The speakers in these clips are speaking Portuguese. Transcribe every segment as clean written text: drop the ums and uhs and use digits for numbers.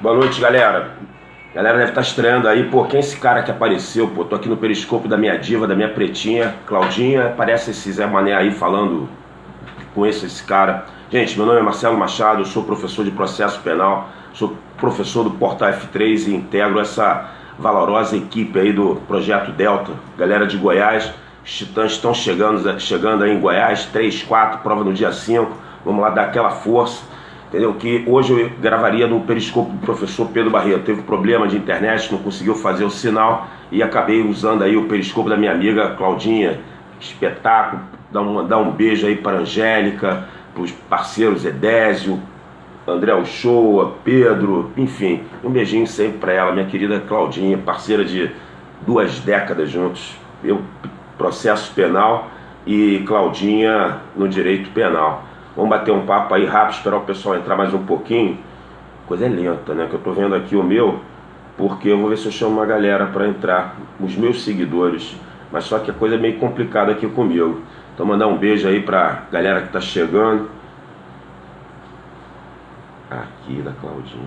Boa noite, galera. Galera deve estar estreando aí, pô, quem é esse cara que apareceu, pô? Tô aqui no periscopo da minha diva, da minha pretinha, Claudinha. Parece esse Zé Mané aí falando, conheço esse cara. Gente, meu nome é Marcelo Machado, eu sou professor de processo penal, sou professor do Portal F3 e integro essa valorosa equipe aí do Projeto Delta. Galera de Goiás, os titãs estão chegando aí em Goiás, 3, 4, prova no dia 5. Vamos lá dar aquela força. Entendeu? Que hoje eu gravaria no periscopo do professor Pedro Barreto. Teve problema de internet, não conseguiu fazer o sinal e acabei usando aí o periscopo da minha amiga Claudinha. Espetáculo. Dar um beijo aí para a Angélica, para os parceiros Edésio, André Uchoa, Pedro, enfim, um beijinho sempre para ela, minha querida Claudinha, parceira de 2 décadas juntos. Eu, processo penal, e Claudinha no direito penal. Vamos bater um papo aí rápido, esperar o pessoal entrar mais um pouquinho. Coisa é lenta, né? Que eu tô vendo aqui o meu, porque eu vou ver se eu chamo uma galera para entrar, os meus seguidores. Mas só que a coisa é meio complicada aqui comigo. Então mandar um beijo aí pra galera que tá chegando. Aqui da Claudinha.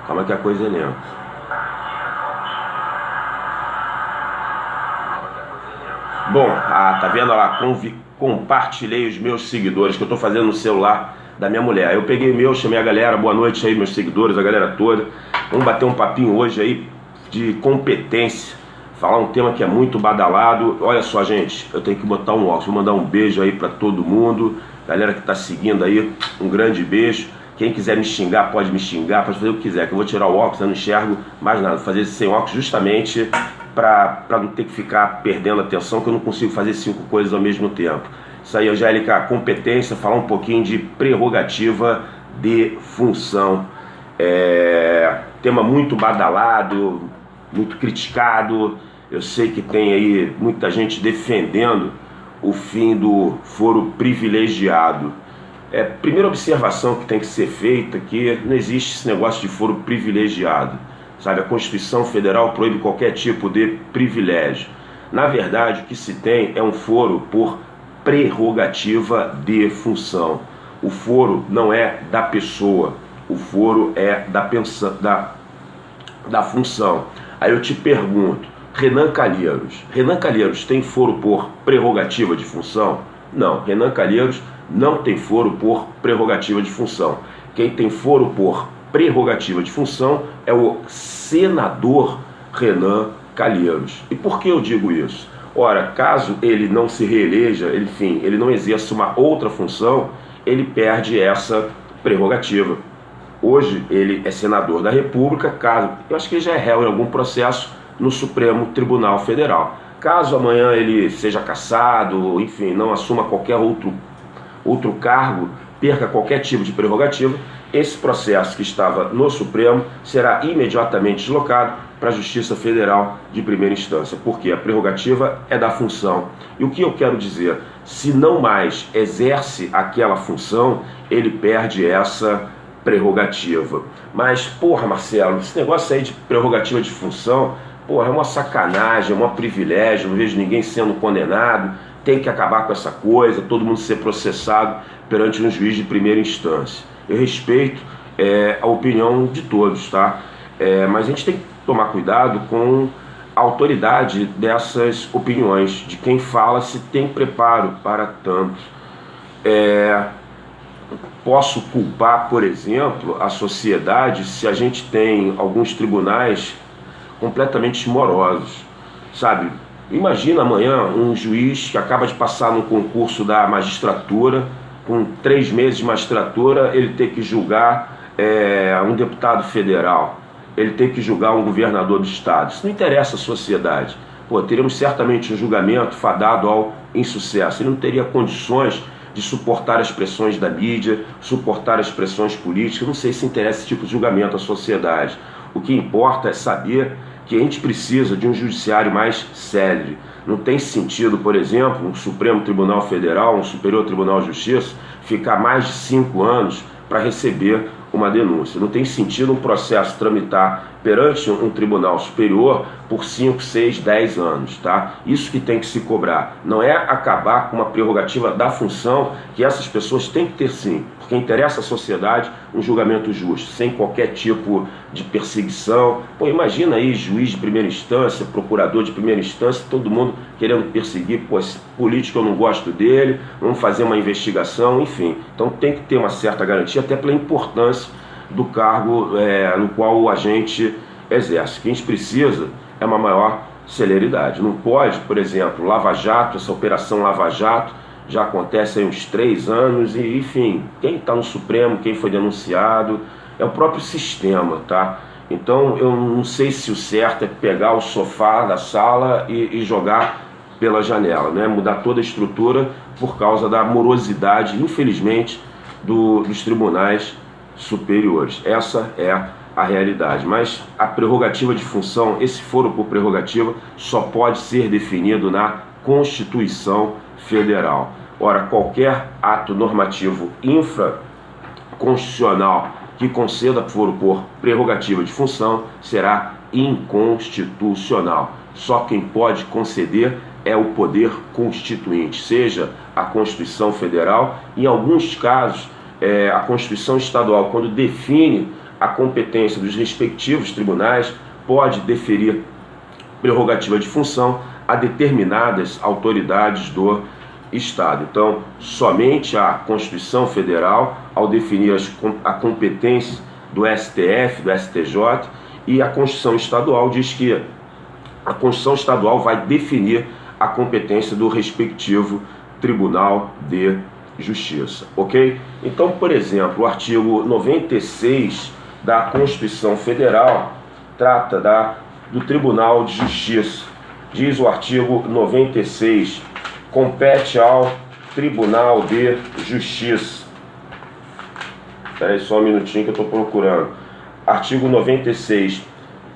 Calma que a coisa é lenta. Bom, tá vendo lá, compartilhei os meus seguidores que eu tô fazendo no celular da minha mulher. Eu peguei o meu, chamei a galera, boa noite aí meus seguidores, a galera toda. Vamos bater um papinho hoje aí de competência, falar um tema que é muito badalado. Olha só, gente, eu tenho que botar um óculos, vou mandar um beijo aí pra todo mundo. Galera que tá seguindo aí, um grande beijo. Quem quiser me xingar, pode me xingar, pode fazer o que quiser, que eu vou tirar o óculos, eu não enxergo mais nada. Vou fazer sem óculos justamente para não ter que ficar perdendo atenção, que eu não consigo fazer 5 coisas ao mesmo tempo. Isso aí, Angélica, competência, falar um pouquinho de prerrogativa de função. Tema muito badalado, muito criticado. Eu sei que tem aí muita gente defendendo o fim do foro privilegiado. Primeira observação que tem que ser feita, que não existe esse negócio de foro privilegiado. Sabe, a Constituição Federal proíbe qualquer tipo de privilégio. Na verdade, o que se tem é um foro por prerrogativa de função. O foro não é da pessoa, o foro é da função. Aí eu te pergunto, Renan Calheiros tem foro por prerrogativa de função? Não, Renan Calheiros não tem foro por prerrogativa de função. Quem tem foro por prerrogativa de função é o senador Renan Calheiros. E por que eu digo isso? Ora, caso ele não se reeleja, enfim, ele não exerça uma outra função, ele perde essa prerrogativa. Hoje ele é senador da República, eu acho que ele já é réu em algum processo no Supremo Tribunal Federal. Caso amanhã ele seja cassado, enfim, não assuma qualquer outro cargo, perca qualquer tipo de prerrogativa, esse processo que estava no Supremo será imediatamente deslocado para a Justiça Federal de primeira instância, porque a prerrogativa é da função. E o que eu quero dizer? Se não mais exerce aquela função, ele perde essa prerrogativa. Mas, porra, Marcelo, esse negócio aí de prerrogativa de função, porra, é uma sacanagem, é um privilégio, não vejo ninguém sendo condenado, tem que acabar com essa coisa, todo mundo ser processado perante um juiz de primeira instância. Eu respeito a opinião de todos, tá? Mas a gente tem que tomar cuidado com a autoridade dessas opiniões, de quem fala se tem preparo para tanto. Posso culpar, por exemplo, a sociedade se a gente tem alguns tribunais completamente morosos, sabe? Imagina amanhã um juiz que acaba de passar no concurso da magistratura, com 3 meses de magistratura, ele ter que julgar um deputado federal, ele ter que julgar um governador do estado. Isso não interessa à sociedade. Teríamos certamente um julgamento fadado ao insucesso. Ele não teria condições de suportar as pressões da mídia, suportar as pressões políticas. Não sei se interessa esse tipo de julgamento à sociedade. O que importa é saber que a gente precisa de um judiciário mais célere. Não tem sentido, por exemplo, um Supremo Tribunal Federal, um Superior Tribunal de Justiça, ficar mais de 5 anos para receber uma denúncia. Não tem sentido um processo tramitar perante um tribunal superior por 5, 6, 10 anos, tá? Isso que tem que se cobrar. Não é acabar com uma prerrogativa da função que essas pessoas têm que ter sim, porque interessa à sociedade um julgamento justo, sem qualquer tipo de perseguição. Pô, imagina aí juiz de primeira instância, procurador de primeira instância, todo mundo querendo perseguir, pô, esse político eu não gosto dele, vamos fazer uma investigação, enfim. Então tem que ter uma certa garantia, até pela importância do cargo no qual o agente exerce. O que a gente precisa é uma maior celeridade. Não pode, por exemplo, Lava Jato, essa operação Lava Jato, já acontece há uns 3 anos, e enfim, quem está no Supremo, quem foi denunciado, é o próprio sistema, tá? Então eu não sei se o certo é pegar o sofá da sala e jogar pela janela, né? Mudar toda a estrutura por causa da morosidade, infelizmente, dos tribunais superiores. Essa é a realidade. Mas a prerrogativa de função, esse foro por prerrogativa, só pode ser definido na Constituição Federal. Ora, qualquer ato normativo infraconstitucional que conceda foro por prerrogativa de função será inconstitucional. Só quem pode conceder é o poder constituinte, seja a Constituição Federal, em alguns casos a Constituição Estadual, quando define a competência dos respectivos tribunais, pode deferir prerrogativa de função a determinadas autoridades do Estado. Então, somente a Constituição Federal, ao definir a competência do STF, do STJ, e a Constituição Estadual diz que a Constituição Estadual vai definir a competência do respectivo Tribunal de Justiça, ok? Então, por exemplo, o artigo 96 da Constituição Federal trata do Tribunal de Justiça. Diz o artigo 96, compete ao Tribunal de Justiça. Espera aí só um minutinho que eu estou procurando. Artigo 96,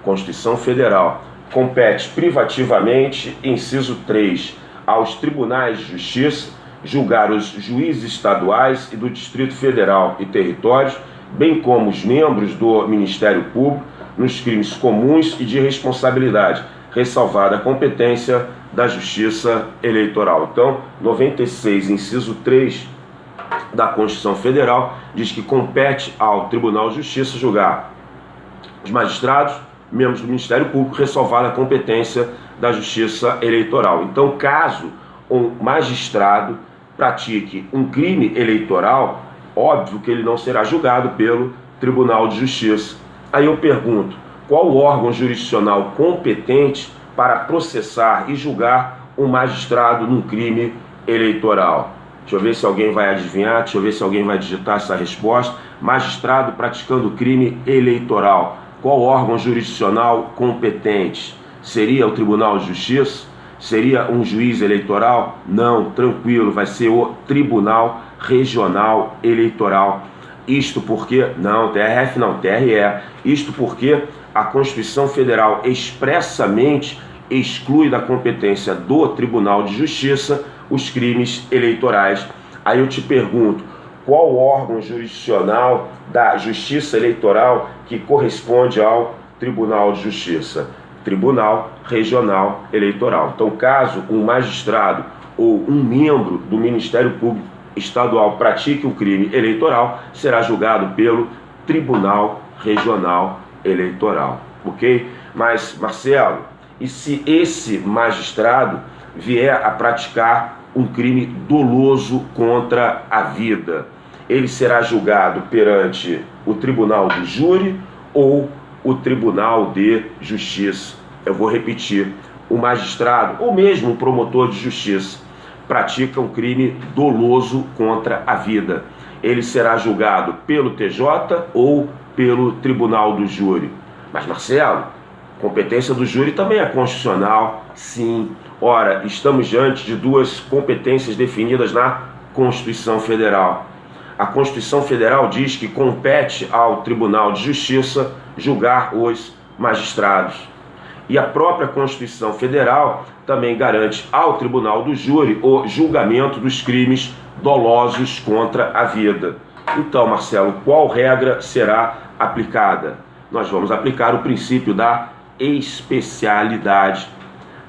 Constituição Federal. Compete privativamente, inciso 3, aos tribunais de justiça julgar os juízes estaduais e do Distrito Federal e territórios, bem como os membros do Ministério Público, nos crimes comuns e de responsabilidade, ressalvada a competência da Justiça Eleitoral. Então, 96, inciso 3 da Constituição Federal, diz que compete ao Tribunal de Justiça julgar os magistrados, membros do Ministério Público, ressalvada a competência da Justiça Eleitoral. Então, caso um magistrado pratique um crime eleitoral, óbvio que ele não será julgado pelo Tribunal de Justiça. Aí eu pergunto, qual o órgão jurisdicional competente para processar e julgar um magistrado num crime eleitoral? Deixa eu ver se alguém vai adivinhar, deixa eu ver se alguém vai digitar essa resposta. Magistrado praticando crime eleitoral. Qual órgão jurisdicional competente? Seria o Tribunal de Justiça? Seria um juiz eleitoral? Não, tranquilo, vai ser o Tribunal Regional Eleitoral. Isto porque, não, TRF não, TRE. Isto porque a Constituição Federal expressamente exclui da competência do Tribunal de Justiça os crimes eleitorais. Aí eu te pergunto, qual órgão jurisdicional da Justiça Eleitoral que corresponde ao Tribunal de Justiça? Tribunal Regional Eleitoral. Então, caso um magistrado ou um membro do Ministério Público Estadual pratique um crime eleitoral, será julgado pelo Tribunal Regional Eleitoral, ok? Mas, Marcelo, e se esse magistrado vier a praticar um crime doloso contra a vida? Ele será julgado perante o Tribunal do Júri ou o Tribunal de Justiça? Eu vou repetir, o magistrado ou mesmo o promotor de justiça pratica um crime doloso contra a vida. Ele será julgado pelo TJ ou pelo Tribunal do Júri? Mas, Marcelo, competência do júri também é constitucional? Sim. Ora, estamos diante de duas competências definidas na Constituição Federal. A Constituição Federal diz que compete ao Tribunal de Justiça julgar os magistrados. E a própria Constituição Federal também garante ao Tribunal do Júri o julgamento dos crimes dolosos contra a vida. Então, Marcelo, qual regra será aplicada? Nós vamos aplicar o princípio da especialidade.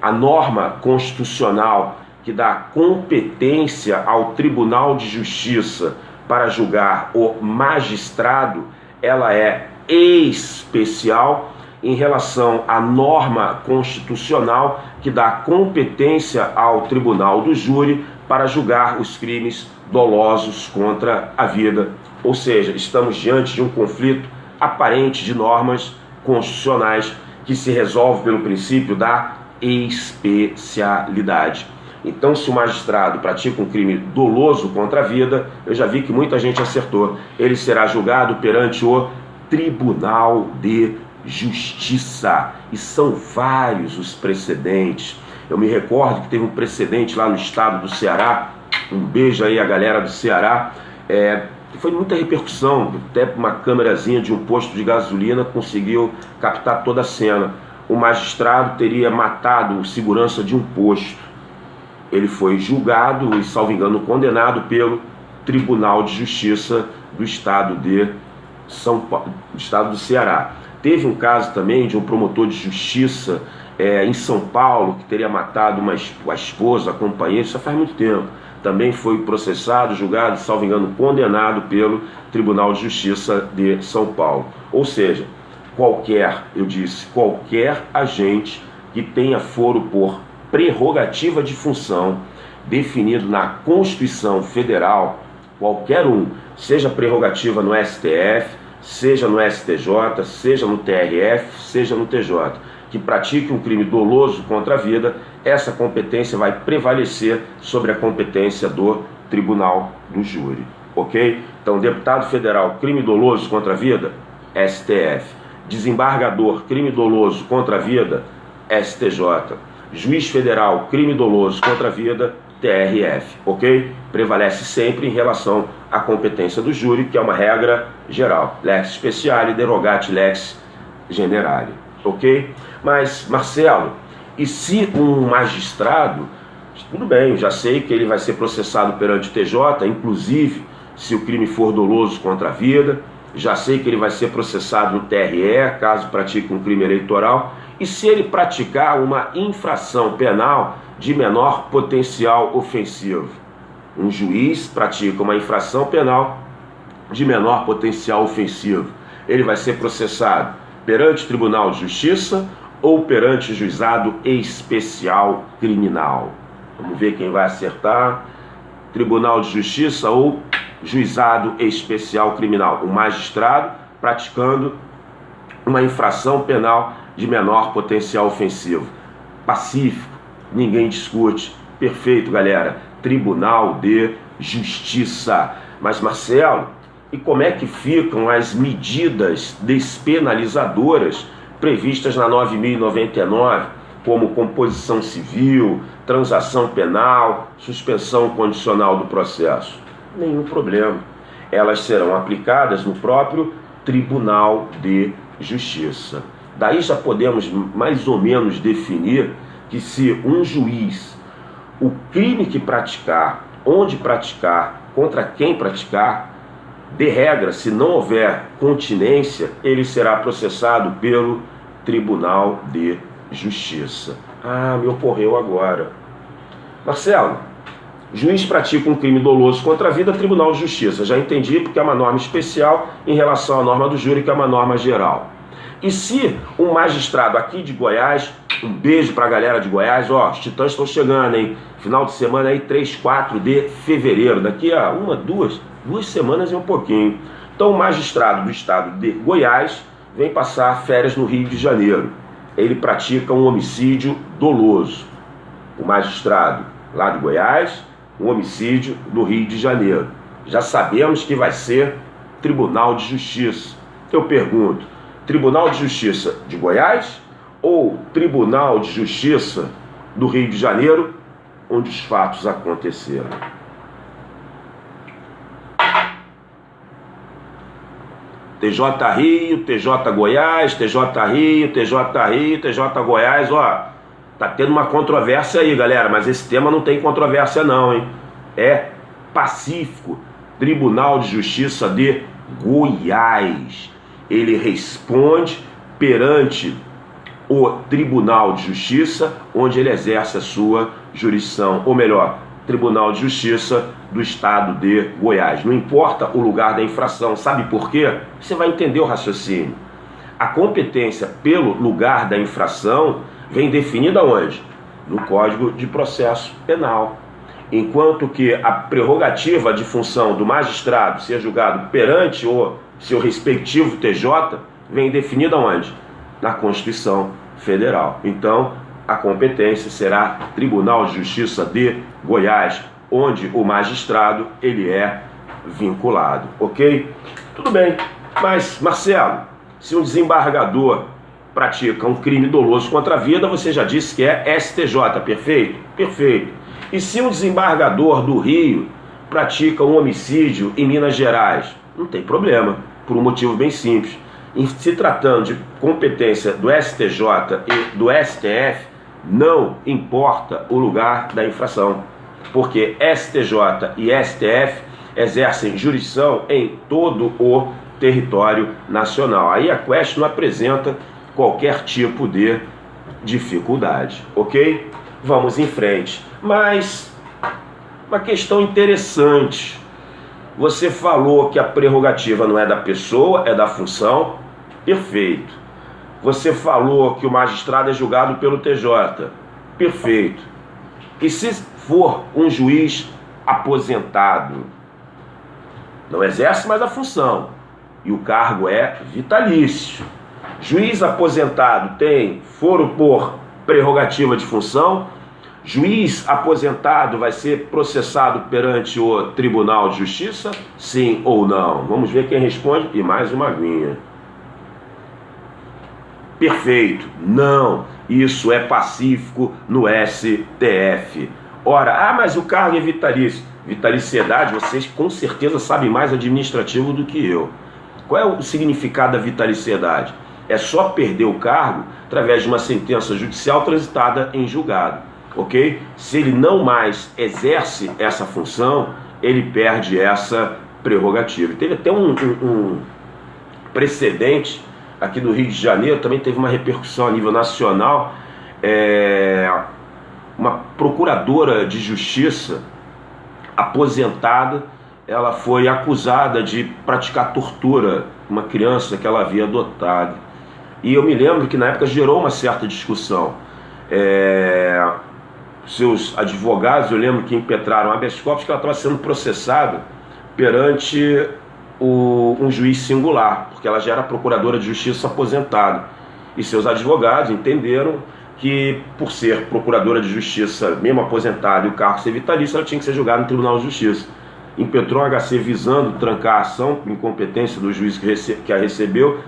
A norma constitucional que dá competência ao Tribunal de Justiça para julgar o magistrado, ela é especial em relação à norma constitucional que dá competência ao Tribunal do Júri para julgar os crimes dolosos contra a vida. Ou seja, estamos diante de um conflito aparente de normas constitucionais que se resolve pelo princípio da especialidade. Então, se o magistrado pratica um crime doloso contra a vida, eu já vi que muita gente acertou, ele será julgado perante o Tribunal de Justiça. E são vários os precedentes. Eu me recordo que teve um precedente lá no estado do Ceará, um beijo aí a galera do Ceará, foi muita repercussão, até uma câmerazinha de um posto de gasolina conseguiu captar toda a cena. O magistrado teria matado o segurança de um posto. Ele foi julgado e, salvo engano, condenado pelo Tribunal de Justiça do estado de São Paulo, do estado do Ceará. Teve um caso também de um promotor de justiça em São Paulo que teria matado a esposa, a companheira, isso faz muito tempo. Também foi processado, julgado, salvo engano, condenado pelo Tribunal de Justiça de São Paulo. Ou seja, qualquer agente que tenha foro por prerrogativa de função definido na Constituição Federal, qualquer um, seja prerrogativa no STF, seja no STJ, seja no TRF, seja no TJ, que pratique um crime doloso contra a vida, essa competência vai prevalecer sobre a competência do Tribunal do Júri, ok? Então, deputado federal, crime doloso contra a vida, STF. Desembargador, crime doloso contra a vida, STJ. Juiz federal, crime doloso contra a vida, TRF, ok? Prevalece sempre em relação à competência do júri, que é uma regra geral. Lex speciale, derogate lex generale, ok? Mas, Marcelo, e se um magistrado, tudo bem, já sei que ele vai ser processado perante o TJ, inclusive se o crime for doloso contra a vida, já sei que ele vai ser processado no TRE, caso pratique um crime eleitoral, e se ele praticar uma infração penal de menor potencial ofensivo? Um juiz pratica uma infração penal de menor potencial ofensivo. Ele vai ser processado perante o Tribunal de Justiça ou perante o Juizado Especial Criminal? Vamos ver quem vai acertar. Tribunal de Justiça ou Juizado Especial Criminal? O magistrado praticando uma infração penal de menor potencial ofensivo. Pacífico, ninguém discute. Perfeito, galera. Tribunal de Justiça. Mas, Marcelo, e como é que ficam as medidas despenalizadoras previstas na 9.099, como composição civil, transação penal, suspensão condicional do processo? Nenhum problema. Elas serão aplicadas no próprio Tribunal de Justiça. Daí já podemos mais ou menos definir que se um juiz, o crime que praticar, onde praticar, contra quem praticar, de regra, se não houver continência, ele será processado pelo Tribunal de Justiça. Ah, me ocorreu agora. Marcelo, juiz pratica um crime doloso contra a vida, Tribunal de Justiça. Já entendi, porque é uma norma especial em relação à norma do júri, que é uma norma geral. E se um magistrado aqui de Goiás, um beijo pra galera de Goiás, ó, os titãs estão chegando, hein? Final de semana aí, 3, 4 de fevereiro, daqui a duas semanas e um pouquinho. Então o magistrado do estado de Goiás vem passar férias no Rio de Janeiro. Ele pratica um homicídio doloso. O magistrado lá de Goiás, um homicídio no Rio de Janeiro. Já sabemos que vai ser Tribunal de Justiça. Eu pergunto, Tribunal de Justiça de Goiás ou Tribunal de Justiça do Rio de Janeiro, onde os fatos aconteceram? TJ Rio, TJ Goiás, TJ Rio, TJ Rio, TJ Goiás, ó, tá tendo uma controvérsia aí, galera, mas esse tema não tem controvérsia não, hein? É pacífico. Tribunal de Justiça de Goiás. Ele responde perante o Tribunal de Justiça, onde ele exerce a sua jurisdição, ou melhor, Tribunal de Justiça do Estado de Goiás. Não importa o lugar da infração. Sabe por quê? Você vai entender o raciocínio. A competência pelo lugar da infração vem definida onde? No Código de Processo Penal. Enquanto que a prerrogativa de função do magistrado ser julgado perante o seu respectivo TJ vem definida onde? Na Constituição Federal. Então, a competência será Tribunal de Justiça de Goiás, onde o magistrado ele é vinculado, ok? Tudo bem, mas Marcelo, se um desembargador pratica um crime doloso contra a vida, você já disse que é STJ, perfeito? Perfeito. E se um desembargador do Rio pratica um homicídio em Minas Gerais? Não tem problema, por um motivo bem simples. Em se tratando de competência do STJ e do STF, não importa o lugar da infração, porque STJ e STF exercem jurisdição em todo o território nacional. Aí a Quest não apresenta qualquer tipo de dificuldade, ok? Vamos em frente. Mas uma questão interessante. Você falou que a prerrogativa não é da pessoa, é da função. Perfeito. Você falou que o magistrado é julgado pelo TJ. Perfeito. E se for um juiz aposentado, não exerce mais a função e o cargo é vitalício. Juiz aposentado tem foro por prerrogativa de função. Juiz aposentado vai ser processado perante o Tribunal de Justiça? Sim ou não? Vamos ver quem responde. E mais uma aguinha. Perfeito. Não. Isso é pacífico no STF. Ora, mas o cargo é vitalício. Vitaliciedade, vocês com certeza sabem mais administrativo do que eu. Qual é o significado da vitaliciedade? É só perder o cargo através de uma sentença judicial transitada em julgado, ok? Se ele não mais exerce essa função, ele perde essa prerrogativa. Teve até um precedente aqui do Rio de Janeiro, também teve uma repercussão a nível nacional. Uma procuradora de justiça aposentada, ela foi acusada de praticar tortura uma criança que ela havia adotado. E eu me lembro que na época gerou uma certa discussão. Seus advogados, eu lembro que impetraram habeas corpus que ela estava sendo processada perante um juiz singular, porque ela já era procuradora de justiça aposentada. E seus advogados entenderam que, por ser procuradora de justiça, mesmo aposentada, e o cargo ser vitalício, ela tinha que ser julgada no Tribunal de Justiça. Impetrou o HC visando trancar a ação por incompetência do juiz que a recebeu,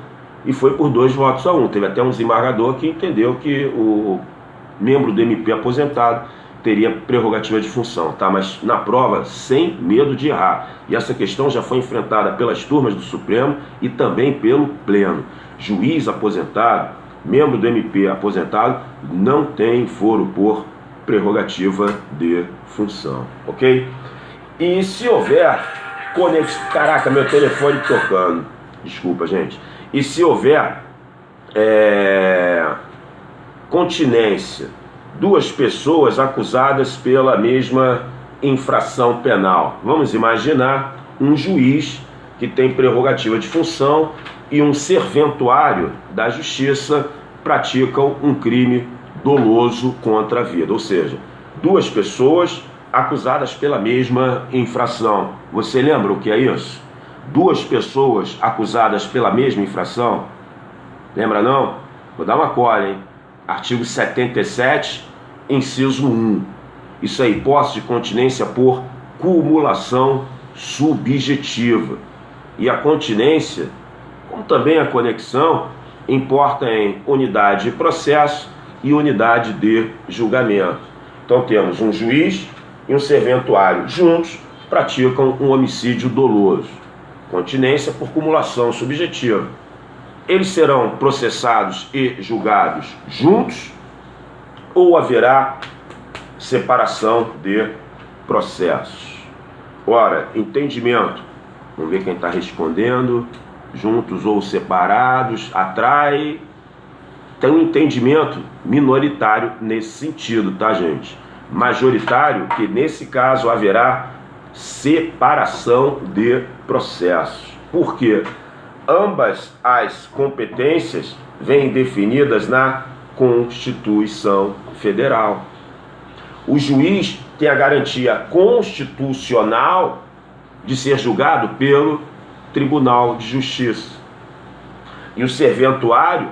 e foi por 2 votos a 1. Teve até um desembargador que entendeu que o membro do MP aposentado teria prerrogativa de função, tá? Mas na prova, sem medo de errar. E essa questão já foi enfrentada pelas turmas do Supremo e também pelo Pleno. Juiz aposentado, membro do MP aposentado, não tem foro por prerrogativa de função, ok? E se houver conexão... Caraca, meu telefone tocando. Desculpa, gente. E se houver continência, 2 pessoas acusadas pela mesma infração penal. Vamos imaginar um juiz que tem prerrogativa de função e um serventuário da justiça praticam um crime doloso contra a vida. Ou seja, 2 pessoas acusadas pela mesma infração. Você lembra o que é isso? 2 pessoas acusadas pela mesma infração? Lembra não? Vou dar uma cola, hein? Artigo 77, inciso 1. Isso é hipótese de continência por cumulação subjetiva. E a continência, como também a conexão, importa em unidade de processo e unidade de julgamento. Então temos um juiz e um serventuário juntos praticam um homicídio doloso. Continência por cumulação subjetiva. Eles serão processados e julgados juntos ou haverá separação de processos? Ora, entendimento Vamos ver quem está respondendo. Juntos ou separados, atrai. Tem um entendimento minoritário nesse sentido, tá, gente? Majoritário, que nesse caso haverá separação de processos. Por quê? Ambas as competências vêm definidas na Constituição Federal. O juiz tem a garantia constitucional de ser julgado pelo Tribunal de Justiça. E o serventuário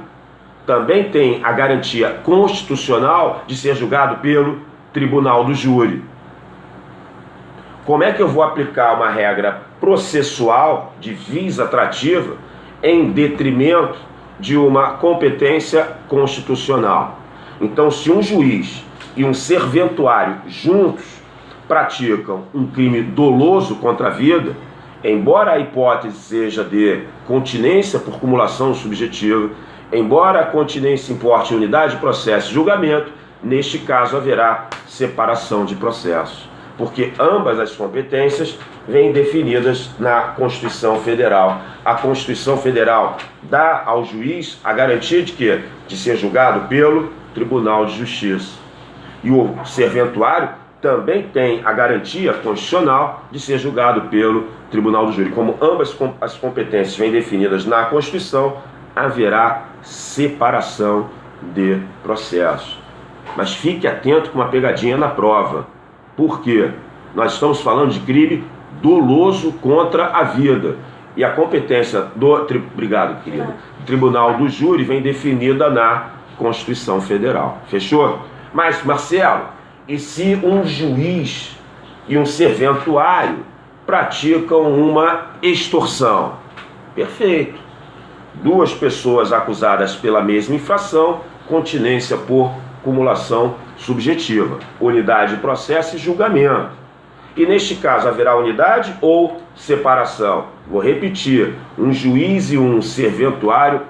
também tem a garantia constitucional de ser julgado pelo Tribunal do Júri. Como é que eu vou aplicar uma regra processual de vis atrativa em detrimento de uma competência constitucional? Então, se um juiz e um serventuário juntos praticam um crime doloso contra a vida, embora a hipótese seja de continência por cumulação subjetiva, embora a continência importe unidade de processo e julgamento, neste caso haverá separação de processos, porque ambas as competências vêm definidas na Constituição Federal. A Constituição Federal dá ao juiz a garantia de quê? De ser julgado pelo Tribunal de Justiça. E o serventuário também tem a garantia constitucional de ser julgado pelo Tribunal do Júri. Como ambas as competências vêm definidas na Constituição, haverá separação de processos. Mas fique atento com uma pegadinha na prova. Por quê? Nós estamos falando de crime doloso contra a vida. E a competência do obrigado, querido, Tribunal do Júri vem definida na Constituição Federal. Fechou? Mas, Marcelo, e se um juiz e um serventuário praticam uma extorsão? Perfeito. Duas pessoas acusadas pela mesma infração, continência por cumulação subjetiva, unidade de processo e julgamento. E neste caso haverá unidade ou separação? Vou repetir, um juiz e um serventuário,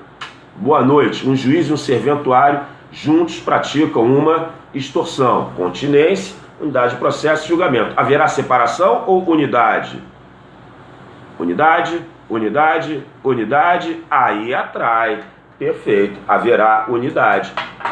boa noite, um juiz e um serventuário juntos praticam uma extorsão, continência, unidade de processo e julgamento. Haverá separação ou unidade? Unidade, unidade, unidade, aí atrai. Perfeito, haverá unidade.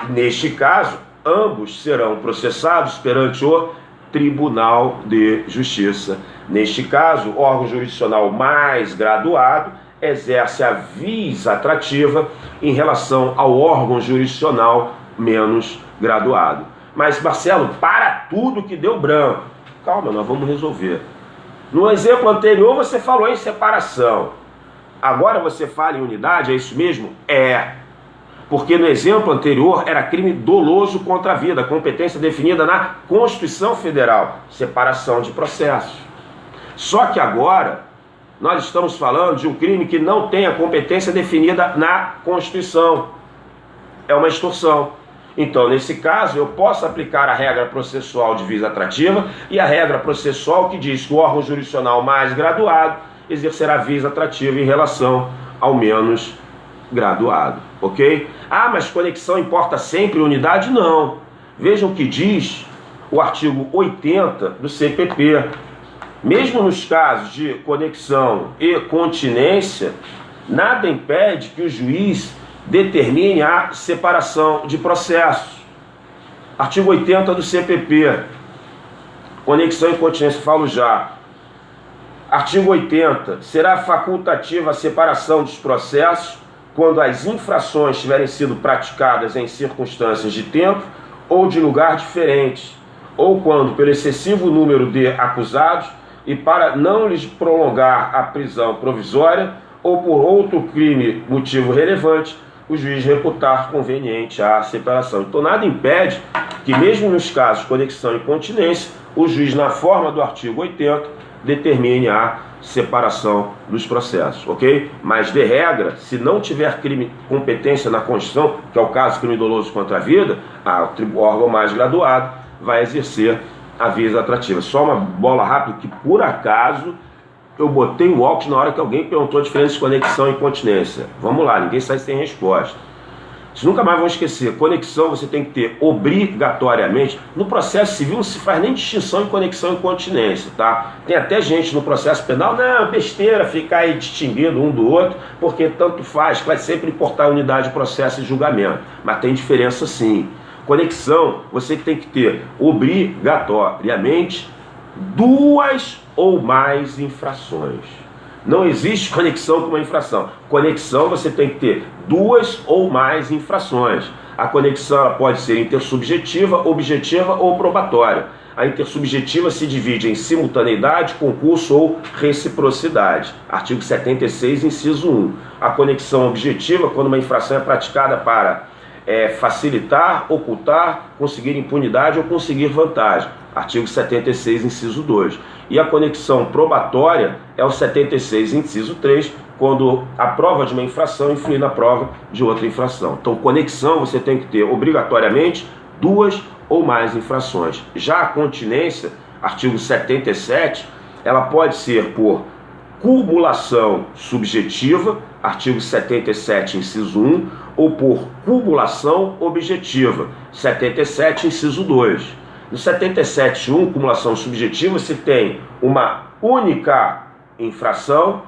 Neste caso, ambos serão processados perante o Tribunal de Justiça. Neste caso, o órgão jurisdicional mais graduado exerce a vis atrativa em relação ao órgão jurisdicional menos graduado. Mas, Marcelo, para tudo que deu branco. Calma, nós vamos resolver. No exemplo anterior você falou em separação. Agora você fala em unidade, é isso mesmo? É. Porque no exemplo anterior era crime doloso contra a vida, competência definida na Constituição Federal, separação de processos. Só que agora nós estamos falando de um crime que não tem a competência definida na Constituição. É uma extorsão. Então, nesse caso, eu posso aplicar a regra processual de vis atrativa e a regra processual que diz que o órgão jurisdicional mais graduado exercerá vis atrativa em relação ao menos graduado, ok? Ah, mas conexão importa sempre, unidade? Não. Vejam o que diz o artigo 80 do CPP. Mesmo nos casos de conexão e continência, nada impede que o juiz determine a separação de processos. Artigo 80 do CPP. Conexão e continência, falo já. Artigo 80. Será facultativa a separação dos processos quando as infrações tiverem sido praticadas em circunstâncias de tempo ou de lugar diferentes, ou quando, pelo excessivo número de acusados e para não lhes prolongar a prisão provisória ou por outro crime motivo relevante, o juiz reputar conveniente a separação. Então nada impede que, mesmo nos casos de conexão e continência, o juiz, na forma do artigo 80, determine a separação dos processos, ok? Mas, de regra, se não tiver crime competência na Constituição, que é o caso crime doloso contra a vida, o órgão mais graduado vai exercer a vis atrativa. Só uma bola rápida, que por acaso eu botei o óculos na hora que alguém perguntou a diferença de conexão e continência. Vamos lá, ninguém sai sem resposta. Vocês nunca mais vão esquecer, conexão você tem que ter obrigatoriamente. No processo civil não se faz nem distinção em conexão e continência, tá? Tem até gente no processo penal, não, besteira, ficar aí distinguindo um do outro, porque tanto faz, vai sempre importar unidade de processo e julgamento. Mas tem diferença sim. Conexão, você tem que ter obrigatoriamente 2 ou mais infrações. Não existe conexão com uma infração. Conexão você tem que ter 2 ou mais infrações. A conexão ela pode ser intersubjetiva, objetiva ou probatória. A intersubjetiva se divide em simultaneidade, concurso ou reciprocidade. Artigo 76, inciso 1. A conexão objetiva, quando uma infração é praticada para facilitar, ocultar, conseguir impunidade ou conseguir vantagem. Artigo 76, inciso 2. E a conexão probatória é o 76, inciso 3, quando a prova de uma infração influi na prova de outra infração. Então, conexão você tem que ter obrigatoriamente 2 ou mais infrações. Já a continência, artigo 77, ela pode ser por cumulação subjetiva, artigo 77, inciso 1, ou por cumulação objetiva, 77, inciso 2. No 77.1, cumulação subjetiva, você tem uma única infração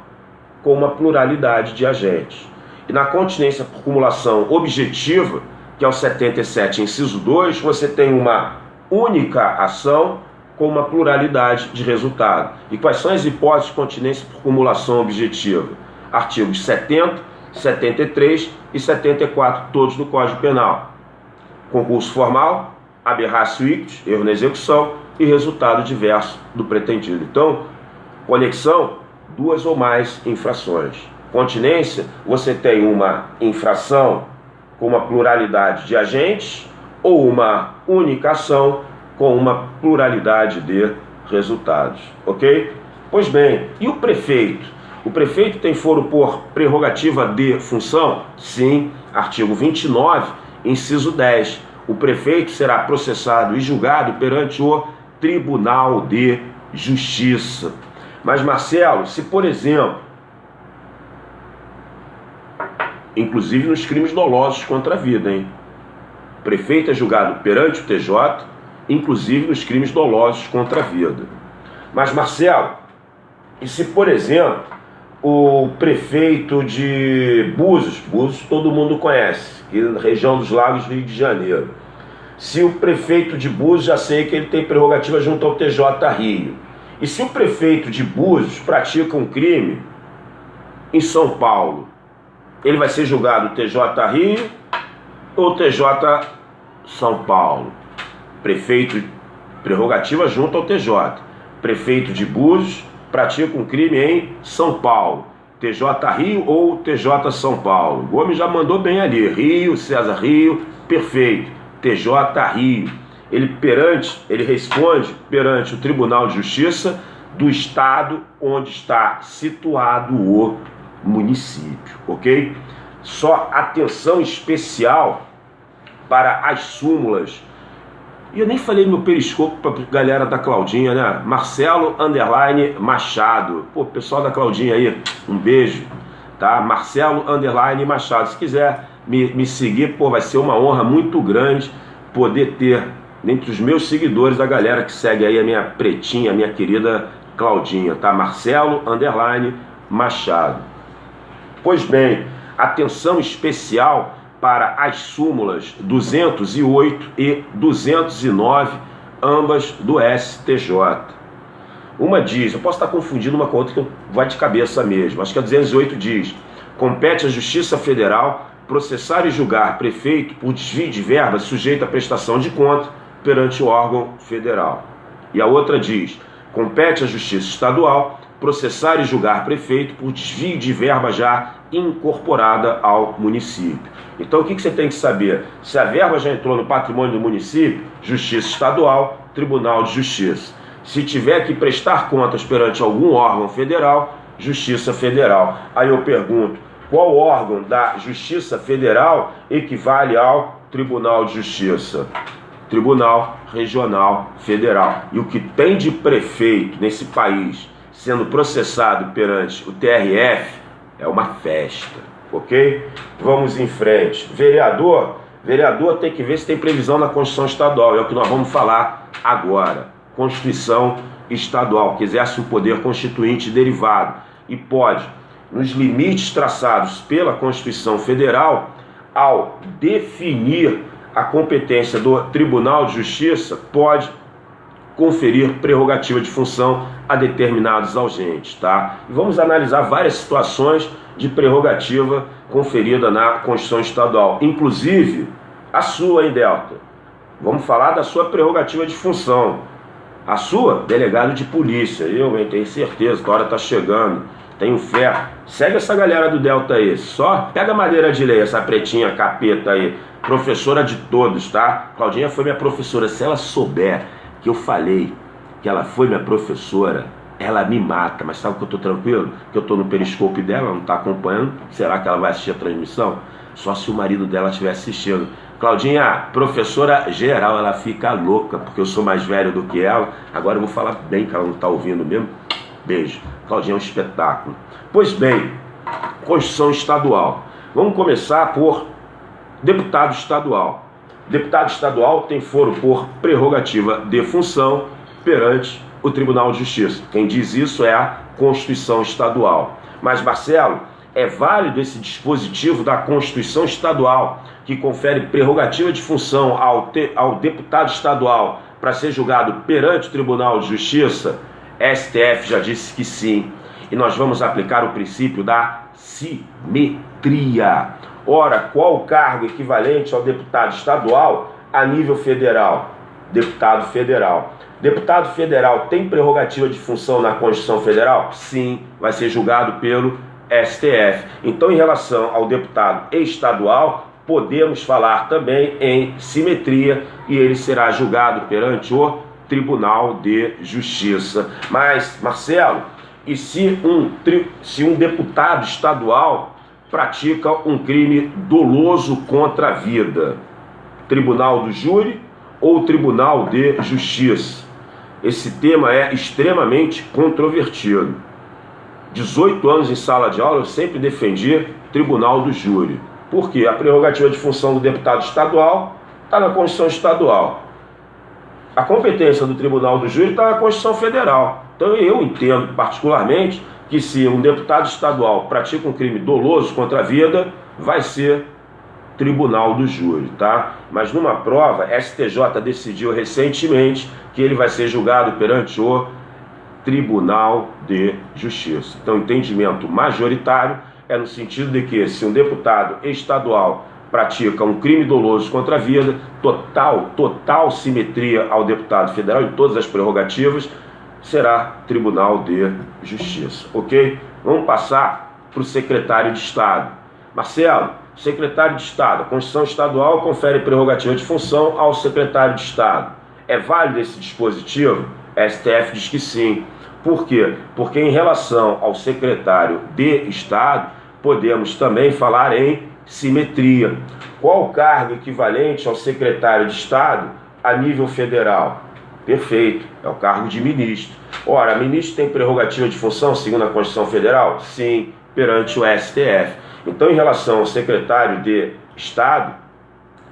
com uma pluralidade de agentes. E na continência por cumulação objetiva, que é o 77, inciso 2, você tem uma única ação com uma pluralidade de resultado. E quais são as hipóteses de continência por cumulação objetiva? Artigos 70, 73 e 74, todos do Código Penal. Concurso formal, aberratio ictus, erro na execução, e resultado diverso do pretendido. Então, conexão, 2 ou mais infrações. Continência, você tem uma infração com uma pluralidade de agentes ou uma única ação com uma pluralidade de resultados, ok? Pois bem, e o prefeito? O prefeito tem foro por prerrogativa de função? Sim, artigo 29, inciso 10. O prefeito será processado e julgado perante o Tribunal de Justiça. Mas, Marcelo, se por exemplo, inclusive nos crimes dolosos contra a vida, hein? O prefeito é julgado perante o TJ, inclusive nos crimes dolosos contra a vida. Mas, Marcelo, e se por exemplo, o prefeito de Búzios todo mundo conhece, aqui na região dos Lagos, Rio de Janeiro. Se o prefeito de Búzios, já sei que ele tem prerrogativa junto ao TJ Rio. E se o prefeito de Búzios pratica um crime em São Paulo, ele vai ser julgado TJ Rio ou TJ São Paulo? Prefeito, prerrogativa junto ao TJ. Prefeito de Búzios pratica um crime em São Paulo, TJ Rio ou TJ São Paulo? Gomes já mandou bem ali, Rio, César Rio, perfeito, TJ Rio. Ele responde perante o Tribunal de Justiça do estado onde está situado o município, ok? Só atenção especial para as súmulas. E eu nem falei no Periscope para a galera da Claudinha, né? Marcelo _ Machado. Pô, pessoal da Claudinha aí, um beijo, tá? Marcelo _ Machado. Se quiser me seguir, pô, vai ser uma honra muito grande poder ter, dentre os meus seguidores, a galera que segue aí a minha pretinha, a minha querida Claudinha, tá? Marcelo _ Machado. Pois bem, atenção especial para as súmulas 208 e 209, ambas do STJ. Uma diz, eu posso estar confundindo uma com outra que vai de cabeça mesmo, acho que a 208 diz: compete à Justiça Federal processar e julgar prefeito por desvio de verba sujeito à prestação de conta perante o órgão federal. E a outra diz: compete à Justiça Estadual processar e julgar prefeito por desvio de verba já incorporada ao município. Então o que você tem que saber? Se a verba já entrou no patrimônio do município, Justiça Estadual, Tribunal de Justiça. Se tiver que prestar contas perante algum órgão federal, Justiça Federal. Aí eu pergunto, qual órgão da Justiça Federal equivale ao Tribunal de Justiça? Tribunal Regional Federal. E o que tem de prefeito nesse país sendo processado perante o TRF é uma festa. ok? Vamos em frente. Vereador tem que ver se tem previsão na Constituição Estadual, é o que nós vamos falar agora. Constituição Estadual, que exerce um poder constituinte derivado e pode, nos limites traçados pela Constituição Federal, ao definir a competência do Tribunal de Justiça, pode conferir prerrogativa de função a determinados agentes, tá? E vamos analisar várias situações de prerrogativa conferida na Constituição Estadual, inclusive a sua, hein, Delta? Vamos falar da sua prerrogativa de função. A sua, delegado de polícia. Eu tenho certeza que a hora está chegando. Tenho fé. Segue essa galera do Delta aí. Só pega a madeira de lei, essa pretinha capeta aí. Professora de todos, tá? Claudinha foi minha professora. Se ela souber que eu falei que ela foi minha professora, ela me mata. Mas sabe que eu tô tranquilo? Que eu tô no periscope dela, ela não tá acompanhando. Será que ela vai assistir a transmissão? Só se o marido dela estiver assistindo. Claudinha, professora geral, ela fica louca, porque eu sou mais velho do que ela. Agora eu vou falar bem que ela não tá ouvindo mesmo. Beijo. Claudinha é um espetáculo. Pois bem, Constituição Estadual. Vamos começar por deputado estadual. Deputado estadual tem foro por prerrogativa de função perante o Tribunal de Justiça. Quem diz isso é a Constituição Estadual. Mas, Marcelo, é válido esse dispositivo da Constituição Estadual, que confere prerrogativa de função ao deputado estadual para ser julgado perante o Tribunal de Justiça? STF já disse que sim. E nós vamos aplicar o princípio da simetria. Ora, qual o cargo equivalente ao deputado estadual a nível federal? Deputado federal. Deputado federal tem prerrogativa de função na Constituição Federal? Sim, vai ser julgado pelo STF. Então, em relação ao deputado estadual, podemos falar também em simetria e ele será julgado perante o Tribunal de Justiça. Mas, Marcelo, e se um deputado estadual pratica um crime doloso contra a vida? Tribunal do Júri ou Tribunal de Justiça? Esse tema é extremamente controvertido. 18 anos em sala de aula eu sempre defendi Tribunal do Júri. Por quê? A prerrogativa de função do deputado estadual está na Constituição Estadual. A competência do Tribunal do Júri está na Constituição Federal. Então eu entendo particularmente que se um deputado estadual pratica um crime doloso contra a vida, vai ser Tribunal do Júri, tá? Mas numa prova, STJ decidiu recentemente que ele vai ser julgado perante o Tribunal de Justiça. Então, o entendimento majoritário é no sentido de que se um deputado estadual pratica um crime doloso contra a vida, total simetria ao deputado federal em todas as prerrogativas, será Tribunal de Justiça, ok? Vamos passar para o secretário de Estado. Marcelo, secretário de Estado, a Constituição Estadual confere prerrogativa de função ao secretário de Estado. É válido esse dispositivo? A STF diz que sim. Por quê? Porque em relação ao secretário de Estado, podemos também falar em simetria. Qual o cargo equivalente ao secretário de Estado a nível federal? Perfeito, é o cargo de ministro. Ora, ministro tem prerrogativa de função segundo a Constituição Federal? Sim, perante o STF. Então, em relação ao secretário de Estado,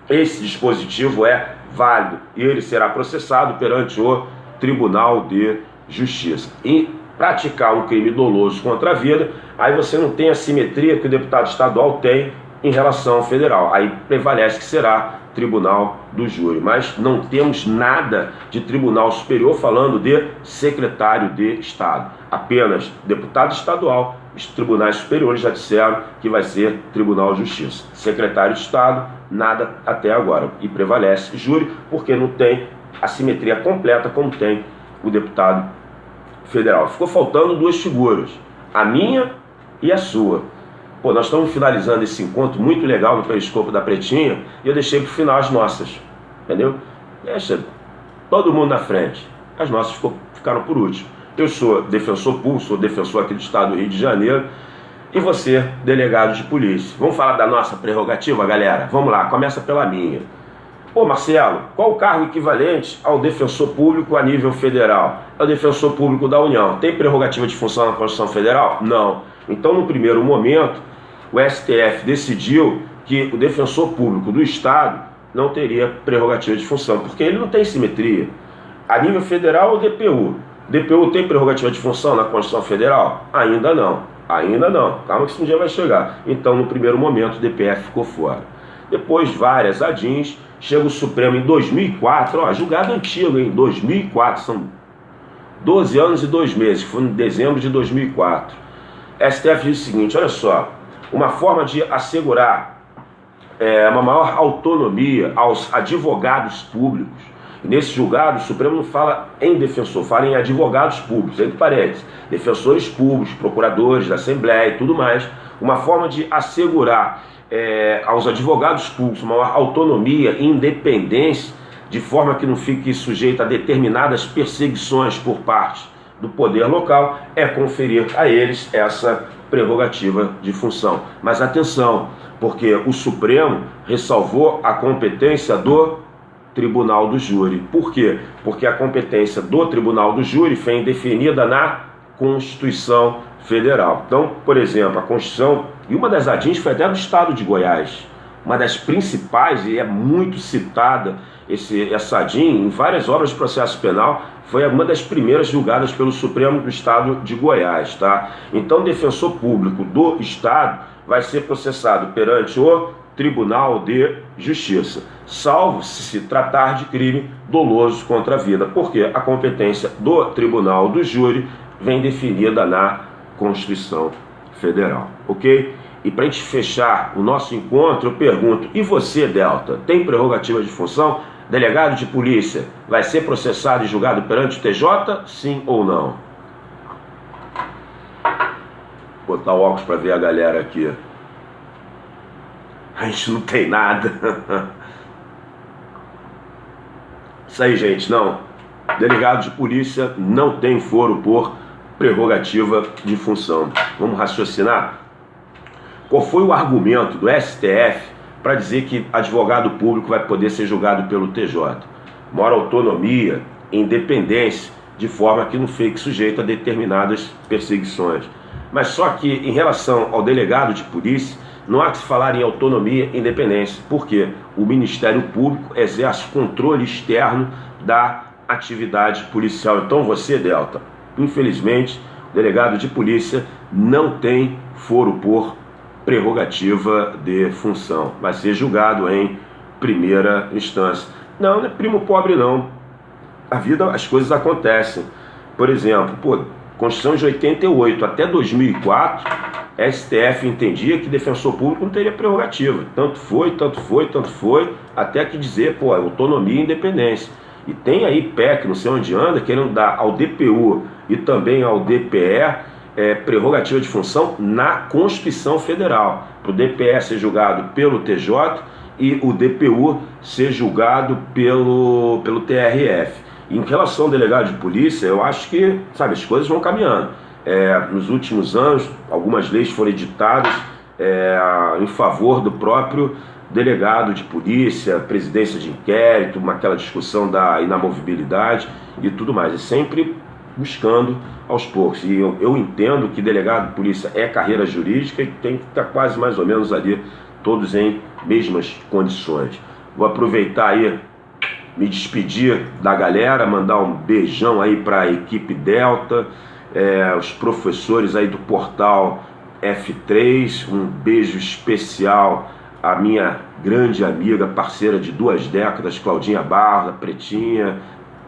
esse dispositivo é válido e ele será processado perante o Tribunal de Justiça. E praticar um crime doloso contra a vida, aí você não tem a simetria que o deputado estadual tem em relação ao federal. Aí prevalece que será Tribunal do Júri. Mas não temos nada de Tribunal Superior falando de secretário de Estado. Apenas deputado estadual. Os tribunais superiores já disseram que vai ser Tribunal de Justiça. Secretário de Estado, nada até agora. E prevalece júri porque não tem a simetria completa como tem o deputado federal. Ficou faltando duas figuras, a minha e a sua. Pô, nós estamos finalizando esse encontro muito legal no periscopo da Pretinha e eu deixei para o final as nossas, entendeu? Deixa todo mundo na frente. As nossas ficaram por último. Eu sou defensor público, sou defensor aqui do estado do Rio de Janeiro e você, delegado de polícia. Vamos falar da nossa prerrogativa, galera? Vamos lá, começa pela minha. Ô Marcelo, qual o cargo equivalente ao defensor público a nível federal? É o defensor público da União. Tem prerrogativa de função na Constituição Federal? Não. Então, no primeiro momento, o STF decidiu que o defensor público do Estado não teria prerrogativa de função, porque ele não tem simetria. A nível federal, o DPU. O DPU tem prerrogativa de função na Constituição Federal? Ainda não. Ainda não. Calma que isso um dia vai chegar. Então, no primeiro momento, o DPF ficou fora. Depois, várias ADIs. Chega o Supremo em 2004. Ó, julgado antigo, em 2004. São 12 anos e 2 meses. Foi em dezembro de 2004. STF diz o seguinte, olha só. Uma forma de assegurar uma maior autonomia aos advogados públicos. E nesse julgado, o Supremo não fala em defensor, fala em advogados públicos, entre parênteses, defensores públicos, procuradores da Assembleia e tudo mais. Uma forma de assegurar aos advogados públicos uma maior autonomia e independência, de forma que não fique sujeito a determinadas perseguições por parte do poder local, é conferir a eles essa prerrogativa de função. Mas atenção, porque o Supremo ressalvou a competência do Tribunal do Júri. Por quê? Porque a competência do Tribunal do Júri foi definida na Constituição Federal. Então, por exemplo, a Constituição, e uma das ADIs foi até do Estado de Goiás, uma das principais, e é muito citada essa ADIM em várias obras de processo penal, foi uma das primeiras julgadas pelo Supremo do Estado de Goiás, tá? Então, o defensor público do Estado vai ser processado perante o Tribunal de Justiça, salvo se tratar de crime doloso contra a vida, porque a competência do Tribunal do Júri vem definida na Constituição Federal, ok? E para a gente fechar o nosso encontro, eu pergunto, e você, Delta, tem prerrogativa de função? Delegado de polícia vai ser processado e julgado perante o TJ? Sim ou não? Vou botar o óculos para ver a galera aqui. A gente não tem nada. Isso aí, gente, não. Delegado de polícia não tem foro por prerrogativa de função. Vamos raciocinar? Qual foi o argumento do STF para dizer que advogado público vai poder ser julgado pelo TJ? Maior autonomia, independência, de forma que não fique sujeito a determinadas perseguições. Mas só que em relação ao delegado de polícia, não há que se falar em autonomia e independência. Por quê? O Ministério Público exerce controle externo da atividade policial. Então você, Delta, infelizmente, o delegado de polícia não tem foro por prerrogativa de função. Vai ser julgado em primeira instância. Não, não é primo pobre não. A vida, as coisas acontecem. Por exemplo, Constituição de 88 até 2004, STF entendia que defensor público não teria prerrogativa. Tanto foi, até que dizer, autonomia e independência. E tem aí PEC, não sei onde anda, querendo dar ao DPU e também ao DPE prerrogativa de função na Constituição Federal, para o DPE ser julgado pelo TJ e o DPU ser julgado pelo TRF. Em relação ao delegado de polícia, eu acho que, as coisas vão caminhando. Nos últimos anos, algumas leis foram editadas em favor do próprio delegado de polícia, presidência de inquérito, aquela discussão da inamovibilidade e tudo mais. E sempre buscando aos poucos. E eu entendo que delegado de polícia é carreira jurídica e tem que estar quase mais ou menos ali, todos em mesmas condições. Vou aproveitar aí, me despedir da galera, mandar um beijão aí para a equipe Delta, os professores aí do portal F3, um beijo especial à minha grande amiga, parceira de 2 décadas, Claudinha Barra, Pretinha.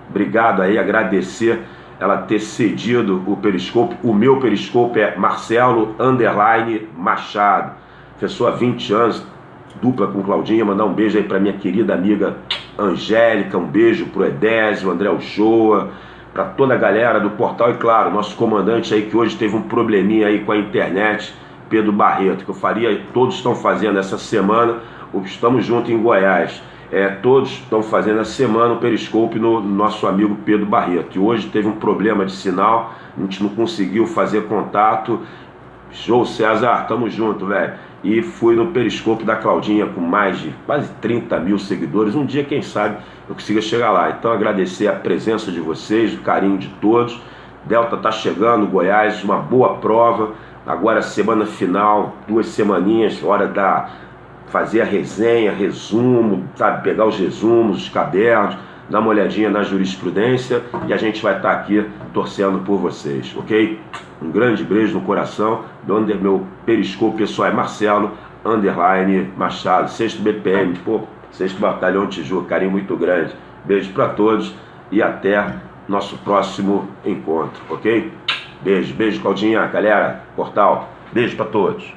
Obrigado aí, agradecer ela ter cedido o Periscope. O meu Periscope é Marcelo_Machado. Professor há 20 anos, dupla com Claudinha. Mandar um beijo aí para minha querida amiga Angélica, um beijo pro Edésio, André Uchoa, para toda a galera do portal. E claro, nosso comandante aí que hoje teve um probleminha aí com a internet, Pedro Barreto, que eu faria, todos estão fazendo essa semana, estamos juntos em Goiás. Todos estão fazendo essa semana o Periscope no nosso amigo Pedro Barreto, que hoje teve um problema de sinal, a gente não conseguiu fazer contato. Show, César, tamo junto, velho. E fui no Periscope da Claudinha com mais de quase 30 mil seguidores. Um dia, quem sabe, eu consiga chegar lá. Então, agradecer a presença de vocês, o carinho de todos. Delta tá chegando, Goiás, uma boa prova. Agora semana final, 2 semaninhas, hora da fazer a resenha, resumo, sabe, pegar os resumos, os cadernos, dar uma olhadinha na jurisprudência e a gente vai estar aqui torcendo por vocês, ok? Um grande beijo no coração. Meu periscope pessoal é Marcelo _Machado, 6º BPM, 6º Batalhão Tijuca, carinho muito grande. Beijo para todos e até nosso próximo encontro, ok? Beijo, Claudinha, galera, Portal, beijo para todos.